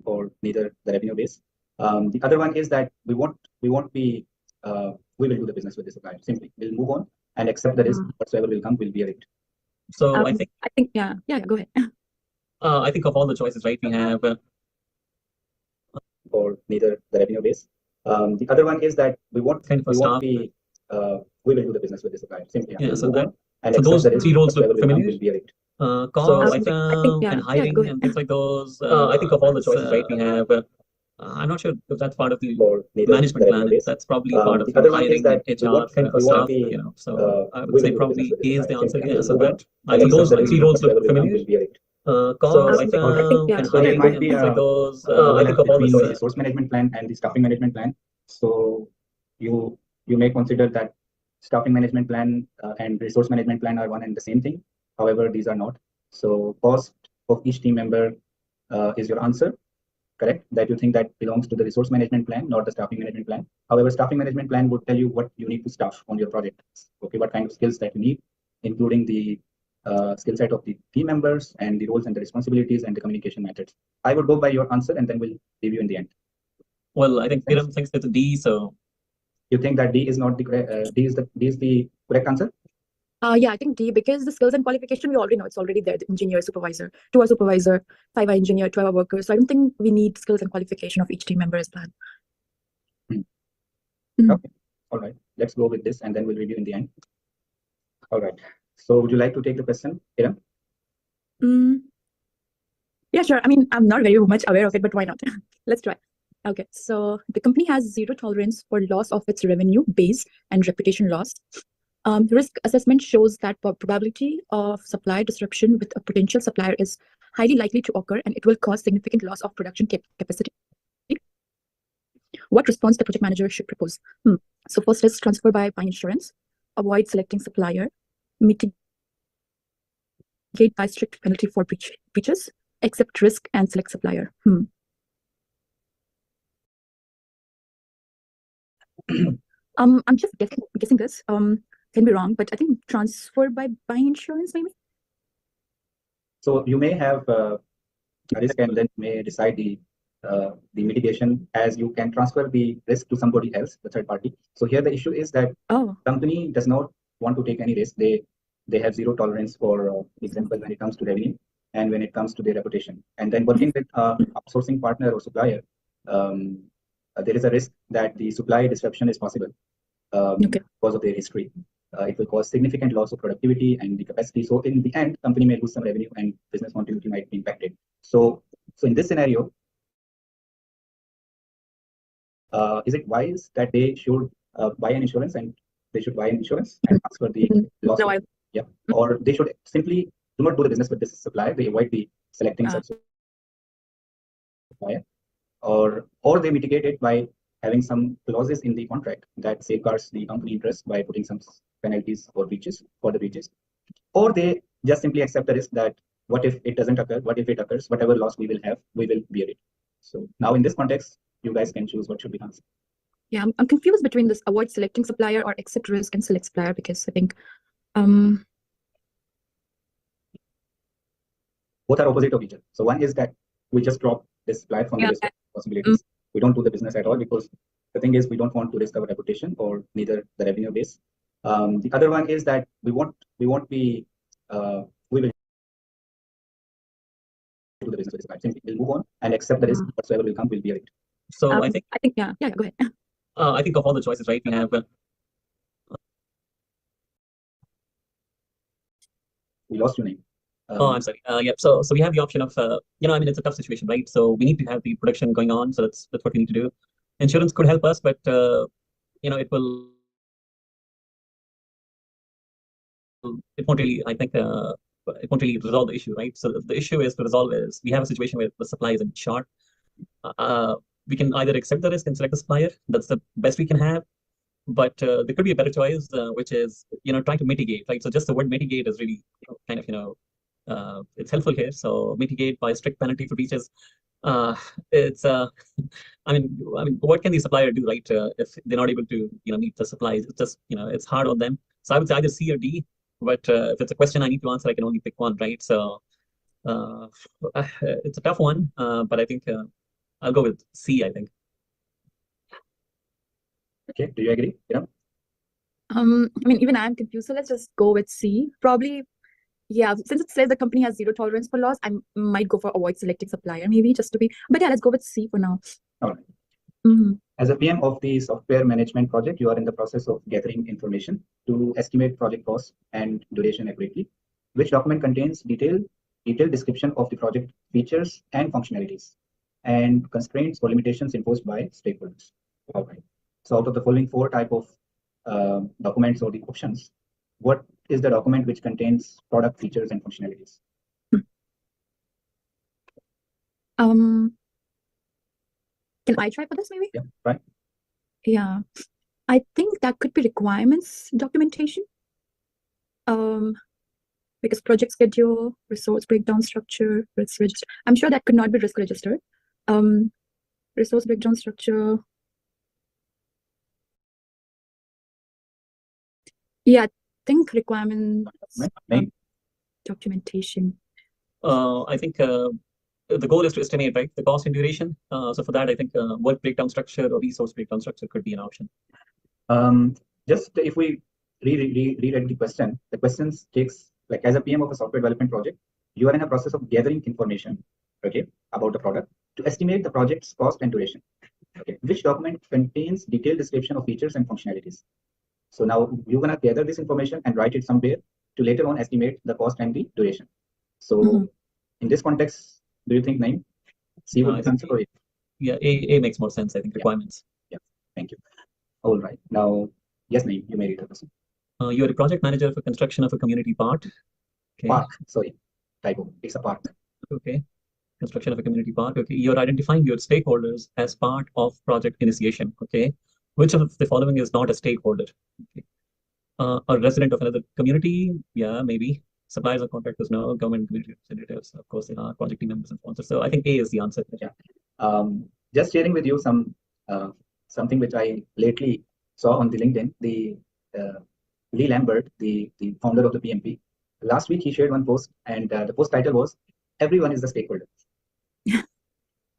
or neither the revenue base. The other one is that we will do the business with the supplier. Simply, we'll move on and accept the risk. Whatsoever will come will be a rate. So I think yeah, go ahead. I think of all the choices, right? We have or neither the revenue base. The other one is that we will do the business with the supplier. Simply, yeah. So move that on and so accept those the risk. three roles Whatsoever look will come familiar. will be a rate. Cost I think and hiring go ahead. and things like those. I think of all the choices, right? We have. I'm not sure if that's part of the or neither management the plan. revenue base. That's probably part of The other one is hiring that and we HR won't for staff. You know, so I would say do the probably business with the A is the supplier. answer. Simply, Yeah. So move on that and so accept those the risk. three roles Whatsoever look will come familiar. will be a rate. Cost I think and So there hiring might and be things like those. I overlap think of all the between the choices. resource management plan and the staffing management plan. So you may consider that staffing management plan and resource management plan are one and the same thing. However, these are not. So cost of each team member is your answer, correct? That you think that belongs to the resource management plan, not the staffing management plan. However, staffing management plan would tell you what you need to staff on your project. Okay, what kind of skills that you need, including the skill set of the team members and the roles and the responsibilities and the communication methods. I would go by your answer and then we'll review in the end. Well, I think Piram thinks it's a D, so you think that D is not the correct? D is the correct answer? Yeah, I think D, because the skills and qualification we already know, it's already there. The engineer, supervisor, 2-hour supervisor, 5-hour engineer, 12-hour worker. So I don't think we need skills and qualification of each team member as planned. Okay, all right. Let's go with this and then we'll review in the end. All right. So would you like to take the question, Piram? Yeah, sure. I mean, I'm not very much aware of it, but why not? Let's try. Okay, so the company has zero tolerance for loss of its revenue base and reputation loss. Risk assessment shows that probability of supply disruption with a potential supplier is highly likely to occur, and it will cause significant loss of production capacity. What response the project manager should propose? So first is transfer by insurance, avoid selecting supplier, mitigate by strict penalty for breaches, accept risk and select supplier. I'm just guessing this. Can be wrong, but I think transfer by insurance maybe. So you may have a risk and then may decide the mitigation, as you can transfer the risk to somebody else, the third party. So here the issue is that company does not want to take any risk. They have zero tolerance for example when it comes to revenue and when it comes to their reputation. And then working with outsourcing partner or supplier, there is a risk that the supply disruption is possible because of their history. It will cause significant loss of productivity and the capacity. So in the end, company may lose some revenue and business continuity might be impacted. So in this scenario, is it wise that they should buy an insurance and transfer the loss? Or they should simply do not do the business with this supplier. They avoid the selecting such supplier, or they mitigate it by having some clauses in the contract that safeguards the company interest by putting some penalties for the breaches, or they just simply accept the risk that what if it doesn't occur, what if it occurs, whatever loss we will have, we will bear it. So now in this context, you guys can choose what should be the answer. Yeah, I'm confused between this avoid selecting supplier or accept risk and select supplier, because I think both are opposite of each other. So one is that we just drop this supplier from the list of possibilities. We don't do the business at all because the thing is we don't want to risk our reputation or neither the revenue base. The other one is that we will do the business with the supplier. Simply we'll move on and accept the risk. Whatsoever will come will be a rate. So I think yeah, go ahead. I think of all the choices, right? We have we lost your name. I'm sorry. Yeah. So we have the option of I mean, it's a tough situation, right? So we need to have the production going on. So that's what we need to do. Insurance could help us, but it won't really. I think it won't really resolve the issue, right? So the issue is to resolve is we have a situation where the supply is in short. We can either accept the risk and select the supplier. That's the best we can have. But there could be a better choice, which is trying to mitigate, right? So just the word mitigate is really kind of it's helpful here. So mitigate by strict penalty for breaches. It's I mean, what can the supplier do, right? If they're not able to meet the supplies, it's just it's hard on them. So I would say either C or D. But if it's a question I need to answer, I can only pick one, right? So it's a tough one. But I think I'll go with C, I think. Okay, do you agree? I mean, even I'm confused, so let's just go with C. Probably, yeah, since it says the company has zero tolerance for loss, I might go for avoid selecting supplier, maybe just to be, but yeah, let's go with C for now. All right. Mhm. As a PM of the software management project, you are in the process of gathering information to estimate project cost and duration accurately, which document contains detailed description of the project features and functionalities and constraints or limitations imposed by stakeholders. All right. So out of the following four type of documents or the options, what is the document which contains product features and functionalities? Can I try for this maybe? Yeah, right. Yeah, I think that could be requirements documentation. Because project schedule, resource breakdown structure, risk register. I'm sure that could not be risk registered. Resource breakdown structure. Yeah, I think requirements documentation. I think the goal is to estimate, right, the cost and duration. So for that, I think work breakdown structure or resource breakdown structure could be an option. Just if we reread the question takes, like, as a PM of a software development project, you are in a process of gathering information, okay, about the product to estimate the project's cost and duration. Okay, which document contains detailed description of features and functionalities. So now you're gonna gather this information and write it somewhere to later on estimate the cost and the duration. So in this context, do you think Naeem, C would be the answer? Or A? Yeah, A makes more sense, I think. Requirements. Yeah, thank you. All right, now yes, Naeem, you may read the question. You're a project manager for construction of a community park. Okay. Park, sorry, typo. It's a park. Okay. Construction of a community park. Okay. You're identifying your stakeholders as part of project initiation. Okay. Which of the following is not a stakeholder? Okay. A resident of another community? Yeah, maybe. Suppliers or contractors? No. Government community representatives? Of course, they are. Project team members and sponsors. So I think A is the answer. Yeah. Just sharing with you something which I lately saw on the LinkedIn. The Lee Lambert, the founder of the PMP, last week he shared one post, and the post title was "Everyone is the stakeholder."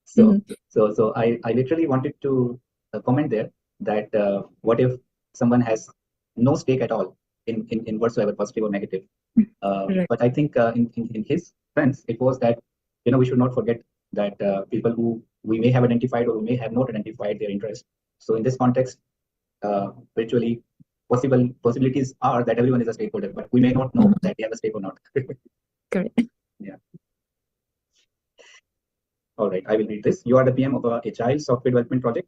So I literally wanted to comment there that what if someone has no stake at all in whatsoever, positive or negative. Right. But I think in his sense, it was that we should not forget that people who we may have identified or we may have not identified their interest. So in this context, virtually possibilities are that everyone is a stakeholder, but we may not know that they have a stake or not. Correct. Yeah. All right, I will read this. You are the PM of a agile software development project.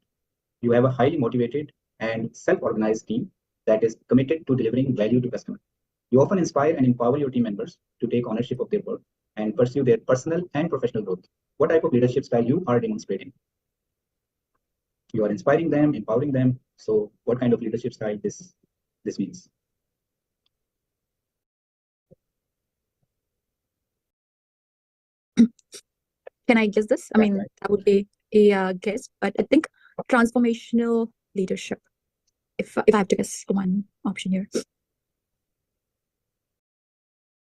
You have a highly motivated and self-organized team that is committed to delivering value to customers. You often inspire and empower your team members to take ownership of their work and pursue their personal and professional growth. What type of leadership style you are demonstrating? You are inspiring them, empowering them. So what kind of leadership style this means? Can I guess this? I mean, that would be a guess, but I think transformational leadership. If I have to guess one option here.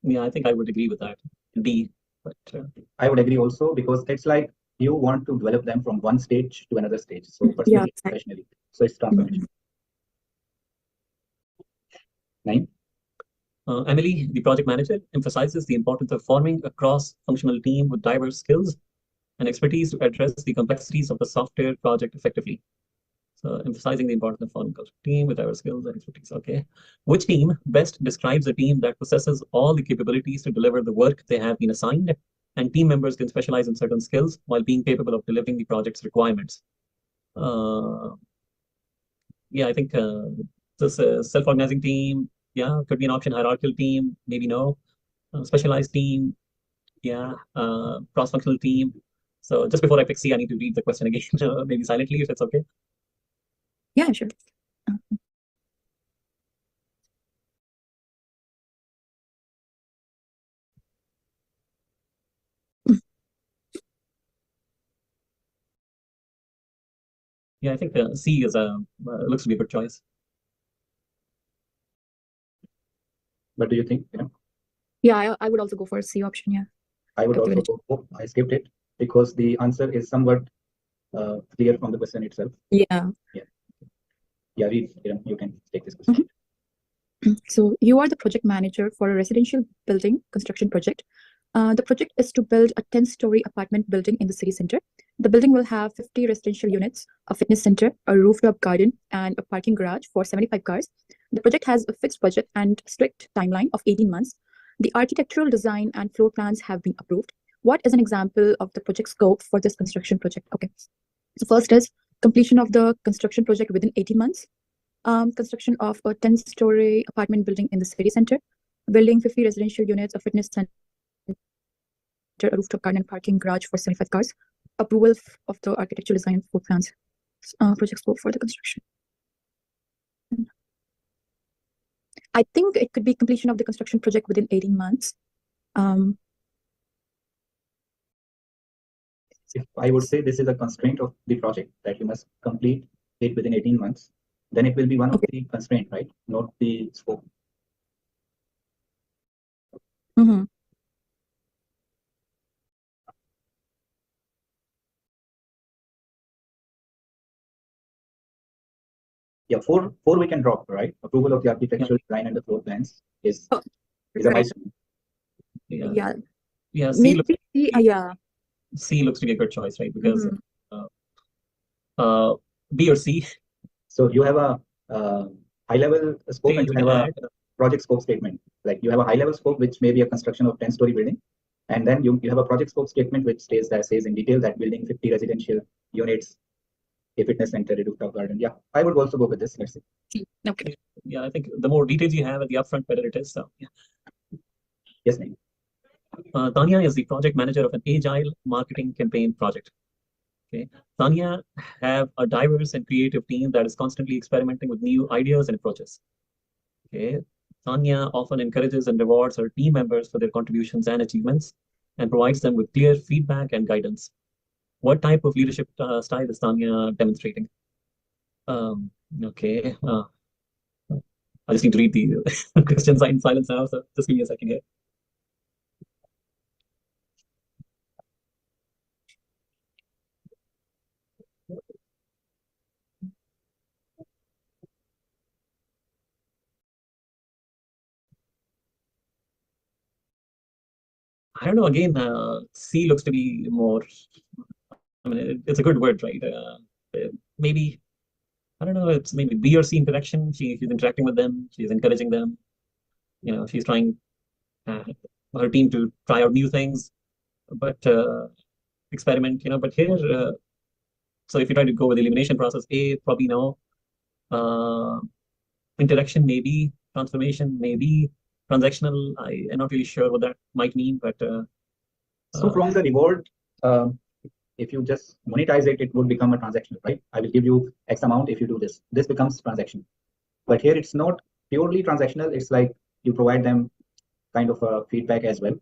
Yeah, I think I would agree with that. D. But I would agree also, because it's like you want to develop them from one stage to another stage. So personally, professionally. So it's transformation. Naeem? Emily, the project manager, emphasizes the importance of forming a cross-functional team with diverse skills and expertise to address the complexities of the software project effectively. So emphasizing the importance of forming a team with diverse skills and expertise. Okay. Which team best describes a team that possesses all the capabilities to deliver the work they have been assigned, and team members can specialize in certain skills while being capable of delivering the project's requirements? Yeah, I think this self-organizing team, yeah, could be an option. Hierarchical team, maybe no. Specialized team, yeah. Cross-functional team. So just before I pick C, I need to read the question again, maybe silently, if it's okay. Yeah, sure. Yeah, I think C is looks to be a good choice. What do you think? Yeah, I would also go for C option. Yeah. I would also go. I skipped it because the answer is somewhat clear from the question itself? Yeah. Yeah, read. You can take this question. So you are the project manager for a residential building construction project. The project is to build a 10-story apartment building in the city center. The building will have 50 residential units, a fitness center, a rooftop garden, and a parking garage for 75 cars. The project has a fixed budget and strict timeline of 18 months. The architectural design and floor plans have been approved. What is an example of the project scope for this construction project? Okay. So first is completion of the construction project within 18 months. Construction of a 10-story apartment building in the city center, building 50 residential units, a fitness center, a rooftop garden, and parking garage for 75 cars. Approval of the architectural design floor plans. Project scope for the construction. I think it could be completion of the construction project within 18 months. If I would say this is a constraint of the project that you must complete it within 18 months, then it will be one of the constraint, right? Not the scope. Mm-hmm. Yeah, four we can drop, right? Approval of the architectural design and the floor plans is a milestone. Yeah. C looks, yeah. C looks to be a good choice, right? Because B or C. So you have a high level scope and you have a project scope statement. Like you have a high level scope, which may be a construction of 10-story building. And then you have a project scope statement, which says in detail that building 50 residential units, a fitness center, a rooftop garden. Yeah, I would also go with this. Let's see. Okay. Yeah, I think the more details you have at the upfront, better it is. So, yeah. Yes, Naeem. Tanya is the project manager of an agile marketing campaign project. Okay. Tanya have a diverse and creative team that is constantly experimenting with new ideas and approaches. Okay. Tanya often encourages and rewards her team members for their contributions and achievements and provides them with clear feedback and guidance. What type of leadership style is Tanya demonstrating? Okay. I just need to read the questions in silence now, so just give me a second here. I don't know. Again, C looks to be more. I mean, it's a good word, right? Maybe I don't know. It's maybe B or C interaction. She's interacting with them. She's encouraging them. She's trying her team to try out new things, but experiment. But here, so if you try to go with the elimination process, A probably no. Interaction maybe, transformation maybe, transactional. I am not really sure what that might mean, but so from the reward, if you just monetize it, it would become a transactional, right? I will give you X amount if you do this. This becomes transaction. But here it's not purely transactional. It's like you provide them kind of a feedback as well,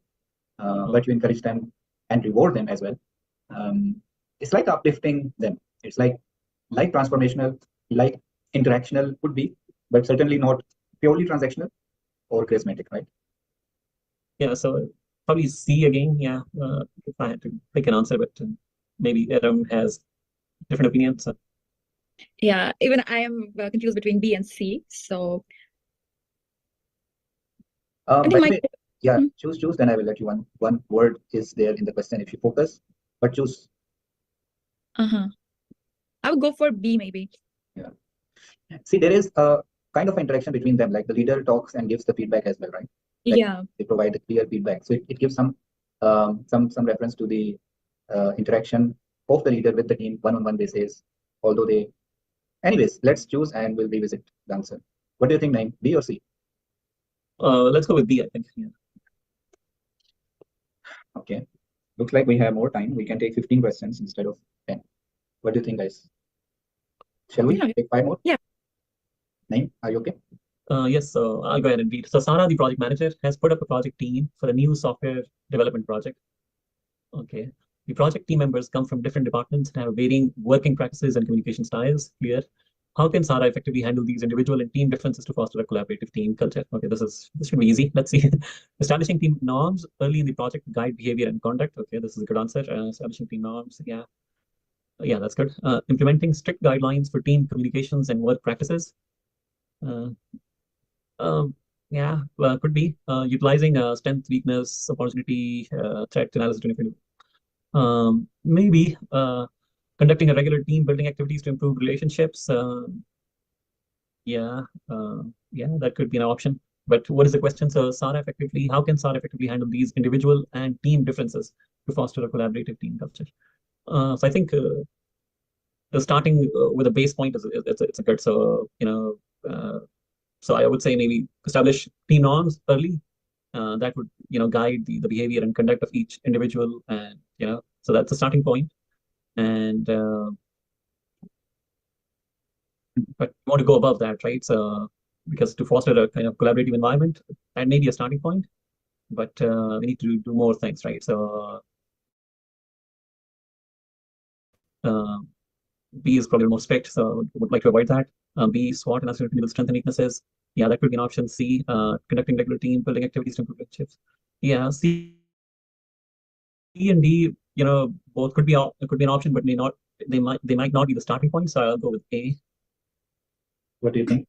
but you encourage them and reward them as well. It's like uplifting them. It's like transformational, like interactional could be, but certainly not purely transactional or charismatic, right? Yeah, so probably C again. Yeah, if I had to pick an answer, but maybe Adam has different opinions. So. Yeah, even I am confused between B and C. So, yeah, choose. Then I will let you one word is there in the question if you focus, but choose. I would go for B maybe. Yeah. See, there is a kind of interaction between them. Like the leader talks and gives the feedback as well, right? Like yeah. They provide the clear feedback, so it gives some reference to the interaction of the leader with the team one-on-one basis. Although they, anyways, let's choose and we'll revisit the answer. What do you think, Naeem? B or C? Let's go with B, I think. Yeah. Okay. Looks like we have more time. We can take 15 questions instead of 10. What do you think, guys? Shall we take 5 more? Yeah. Naeem, are you okay? Yes, so I'll go ahead and read. So Sarah, the project manager, has put up a project team for a new software development project. Okay. The project team members come from different departments and have varying working practices and communication styles. Clear. How can Sarah effectively handle these individual and team differences to foster a collaborative team culture? Okay, this should be easy. Let's see. Establishing team norms early in the project to guide behavior and conduct. Okay, this is a good answer. Establishing team norms. Yeah. Yeah, that's good. Implementing strict guidelines for team communications and work practices. Uh, yeah, could be utilizing strength, weakness, opportunity, threat analysis. Maybe conducting a regular team building activities to improve relationships. Yeah, yeah, that could be an option. But what is the question? So, how can SAR effectively handle these individual and team differences to foster a collaborative team culture? So I think the starting with a base point is it's a good. So so I would say maybe establish team norms early. That would guide the behavior and conduct of each individual, and so that's a starting point. And but you want to go above that, right? So because to foster a kind of collaborative environment, that may be a starting point, but we need to do more things, right? So uh, B is probably more strict, so would like to avoid that. B, SWOT and assessment strength and weaknesses. Yeah, that could be an option. C, conducting regular team building activities to improve relationships. Yeah, C and D, both could be an option, but they might not be the starting point. So I'll go with A. What do you think?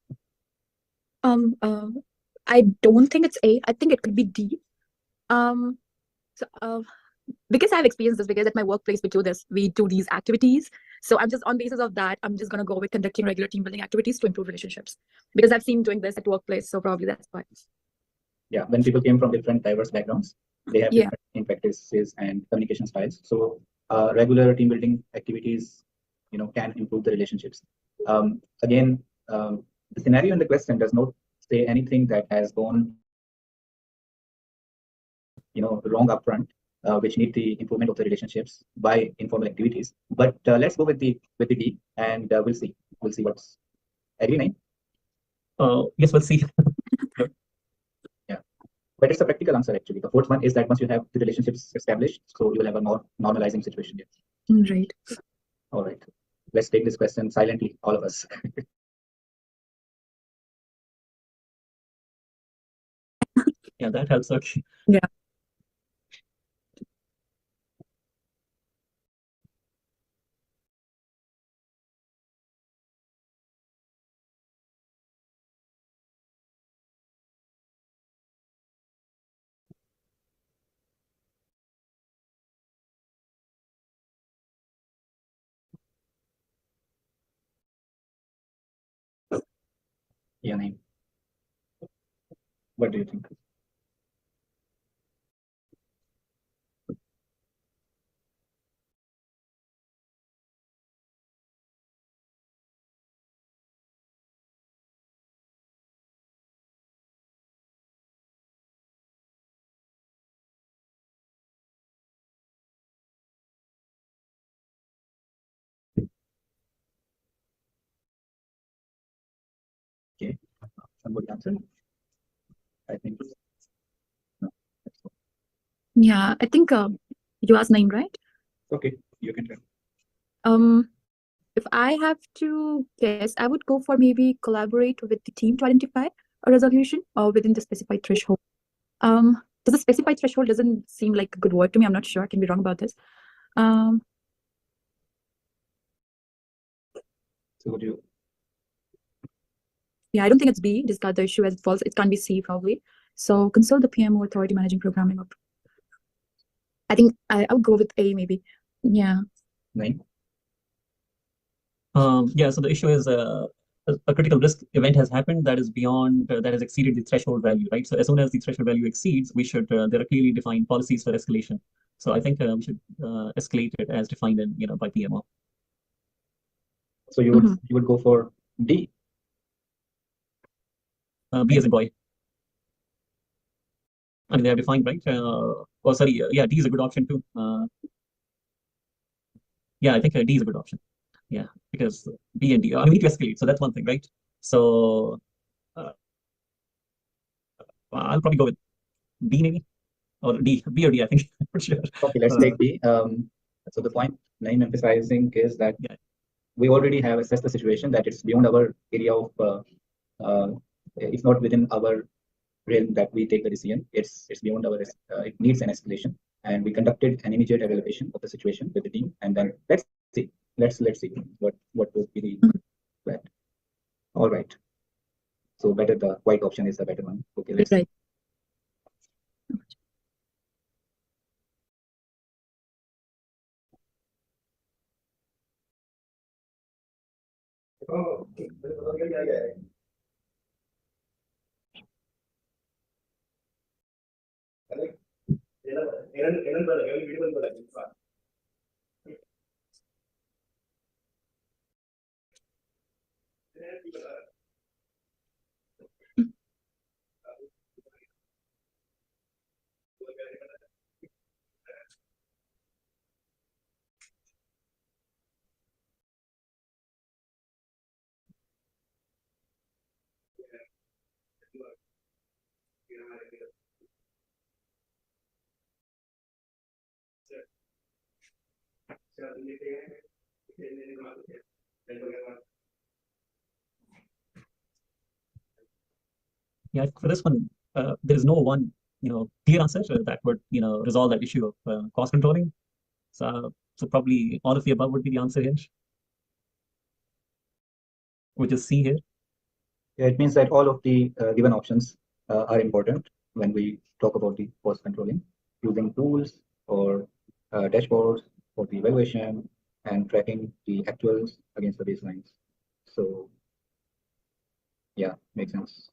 I don't think it's A. I think it could be D. So because I've experienced this, because at my workplace we do these activities. So I'm just on basis of that, I'm just gonna go with conducting regular team building activities to improve relationships, because I've seen doing this at workplace. So probably that's why. Yeah, when people came from different diverse backgrounds, they have Yeah. different team practices and communication styles. So regular team building activities, can improve the relationships. Again, the scenario in the question does not say anything that has gone, wrong upfront, which need the improvement of the relationships by informal activities. But let's go with the D, and we'll see what's agree, name. Yes, we'll see. Yeah, but it's a practical answer actually. The fourth one is that once you have the relationships established, so you will have a more normalizing situation. Right. All right, let's take this question silently, all of us. Yeah, that helps. Okay. Yeah. Yeah, name. What do you think? Okay, somebody answer. I think. No. Yeah, I think you asked name, right? Okay, you can try. If I have to guess, I would go for maybe collaborate with the team to identify a resolution or within the specified threshold. Does a specified threshold doesn't seem like a good word to me. I'm not sure. I can be wrong about this. So would you? Yeah, I don't think it's B. Discard the issue as it falls. It can't be C probably. So consult the PM or authority managing programming. I think I would go with A maybe. Yeah. Name. Yeah, so the issue is a critical risk event has happened that is beyond that has exceeded the threshold value, right? So as soon as the threshold value exceeds, we should there are clearly defined policies for escalation. So I think we should escalate it as defined in by PMO. So you would go for D. B as in boy. I mean, they are defined, right? Oh, sorry. Yeah, D is a good option too. Yeah, I think D is a good option. Yeah, because B and D, I mean, we need to escalate. So that's one thing, right? So I'll probably go with B maybe, or D, B or D, I think. For sure. Okay, let's take D. So the point Naeem emphasizing is that we already have assessed the situation, that it's beyond our area of, it's not within our realm that we take the decision. It's beyond our, it needs an escalation. And we conducted an immediate evaluation of the situation with the team. And then let's see let's see what would be the bet. All right. So better the white option is the better one. Okay, let's see. Right. Yeah, for this one, there is no one, clear answer that would, resolve that issue of cost controlling. So probably all of the above would be the answer here, which is C here. Yeah, it means that all of the given options are important when we talk about the cost controlling, using tools or dashboards for the evaluation and tracking the actuals against the baselines. So yeah, makes sense.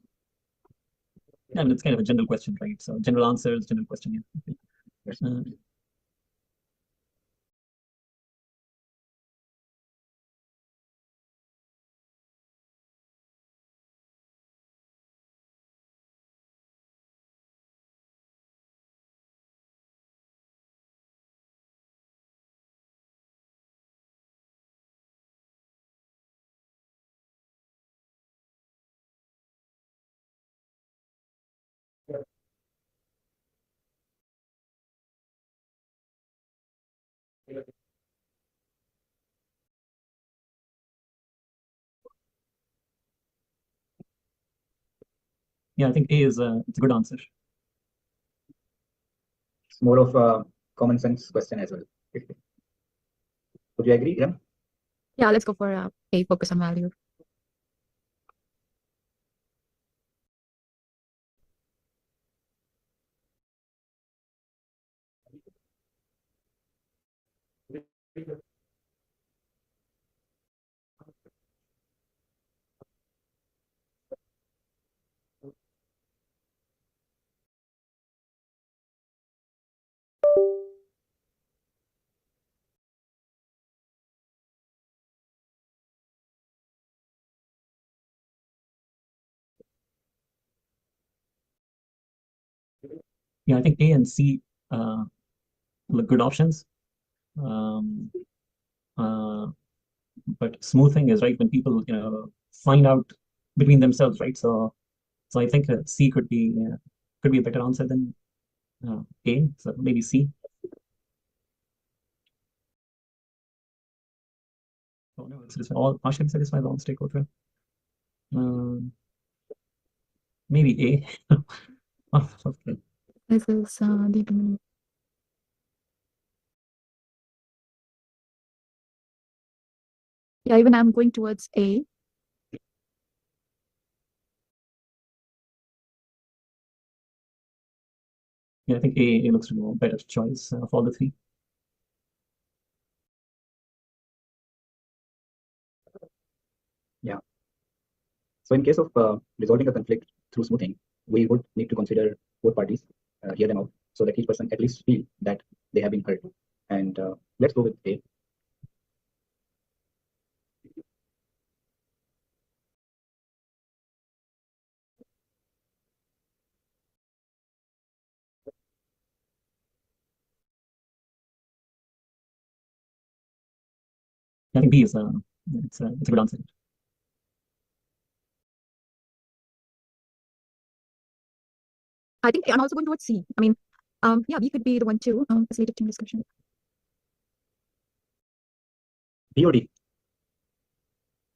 I mean, it's kind of a general question, right? So general answers, general question. Yeah. That's Yeah, I think A is it's a good answer. it's more of a common sense question as well. Would you agree, Ram? Yeah, let's go for a focus on value. Yeah, I think A and C look good options. Uh, but smoothing is right when people find out between themselves, right? So I think C could be a better answer than A. So maybe C. Oh no, it's all partially satisfied all stakeholder. Maybe A. Oh, okay. This is the. Yeah, even I'm going towards A. Yeah, I think A looks to be a better choice of all the three. Yeah. So in case of resolving a conflict through smoothing, we would need to consider both parties, hear them out, so that each person at least feel that they have been heard. And let's go with A. I think B is it's a good answer. I think I'm also going towards C. I mean, yeah, B could be the one too. Facilitated team discussion. B or D?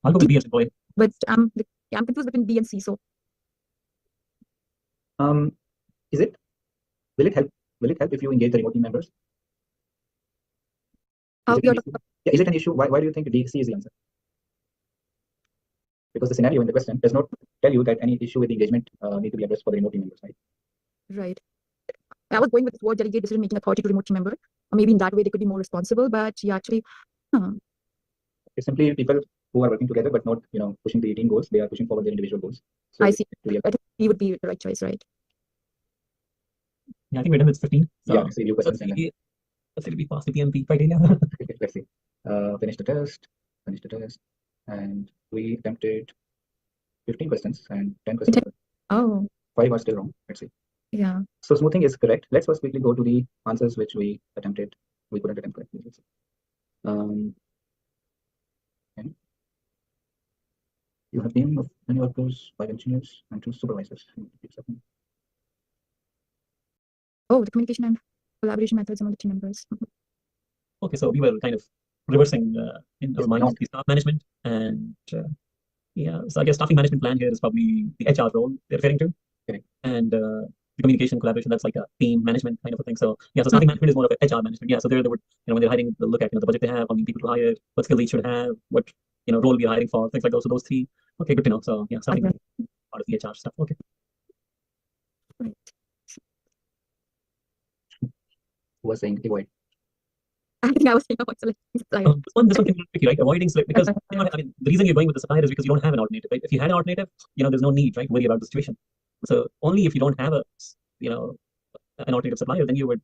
I'll go with B as a boy. But yeah, I'm confused between B and C. So Is it? Will it help? Will it help if you engage the remote team members? Is How it you're an issue? Yeah, is it an issue? Why do you think D, C is the answer? Because the scenario in the question does not tell you that any issue with the engagement need to be addressed for the remote team members, right? right. I was going with what delegate decision making authority to remote team member. Or maybe in that way they could be more responsible. But yeah, actually, It's simply people who are working together but not pushing the team goals. They are pushing forward their individual goals. So I see. to be I think he would be the right choice, right? Yeah, I think we're done with 15. So yeah, let's review questions and then let's see, we pass the PMP criteria. let's see. Finish the test, and we attempted 15 questions and 10 questions. Oh, 5 are still wrong. Let's see. yeah. So smoothing is correct. Let's first quickly go to the answers which we attempted. We couldn't attempt correctly. Okay. You have team of many workers, 5 engineers, and 2 supervisors. Oh, the communication and collaboration methods among the team members. Okay, so we were kind of reversing in our minds not. the staff management, and yeah, so I guess staffing management plan here is probably the HR role they're referring to. Correct. And the communication collaboration, that's like a team management kind of a thing. So yeah, so staffing management is more of a HR management. Yeah, so they would, when they're hiring, they'll look at the budget they have, how many people to hire, what skills they should have, what role we're hiring for, things like those. So those 3. Okay, good to know. So yeah, staffing Okay. part of the HR stuff. Okay. Right. Who was saying avoid? I think I was saying about selecting supplier. This one can be tricky, right? Avoiding slip, because I mean, the reason you're going with the supplier is because you don't have an alternative, right? If you had an alternative, there's no need, right, to worry about the situation. So only if you don't have an alternative supplier, then you would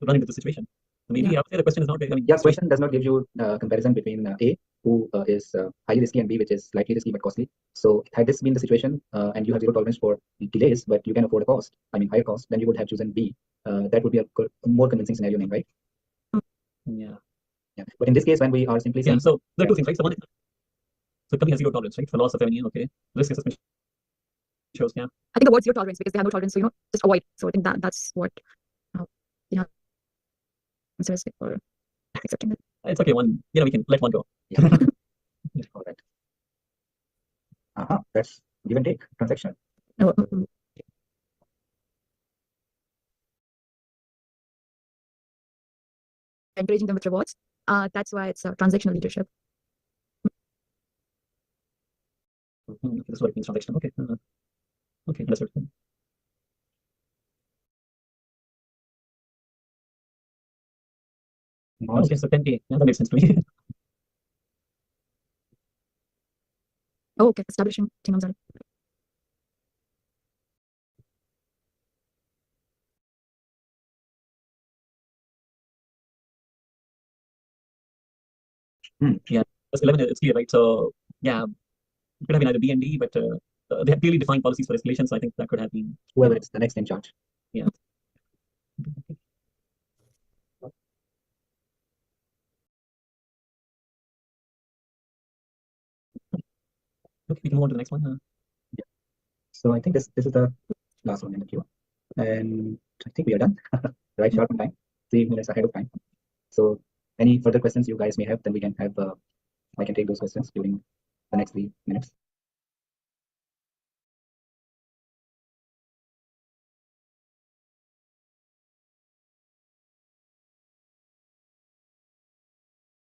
run into the situation. So maybe I would say the question is not. Yeah, question does not give you comparison between A, who is highly risky, and B, which is slightly risky but costly. So had this been the situation, and you have zero tolerance for delays, but you can afford a cost, higher cost, then you would have chosen B. That would be a more convincing scenario name, right? Yeah. But in this case, when we are simply saying, so there are 2 things, right? So one is, so company has zero tolerance, right, for loss of revenue. Okay, risk assessment shows, yeah. I think the word zero tolerance because they have no tolerance, so just avoid. So I think that's what answer is for accepting it. It's okay. One, we can let one go. yeah. All right. That's give and take transaction. No, encouraging them with rewards. That's why it's transactional leadership. Okay, this is what it means, transaction. Okay. Okay, understood. Okay, so 10K. Yeah, that makes sense to me. Oh, okay. Establishing team on Yeah, that's 11. It's clear, right? So yeah, it could have been either B and D, but they have clearly defined policies for escalation. So I think that could have been whoever is the next in charge. Yeah. Okay, we can move on to the next one. Yeah. So I think this is the last one in the queue, and I think we are done. Right, short on time, 3 minutes ahead of time. So any further questions you guys may have, then we can have I can take those questions during the next 3 minutes.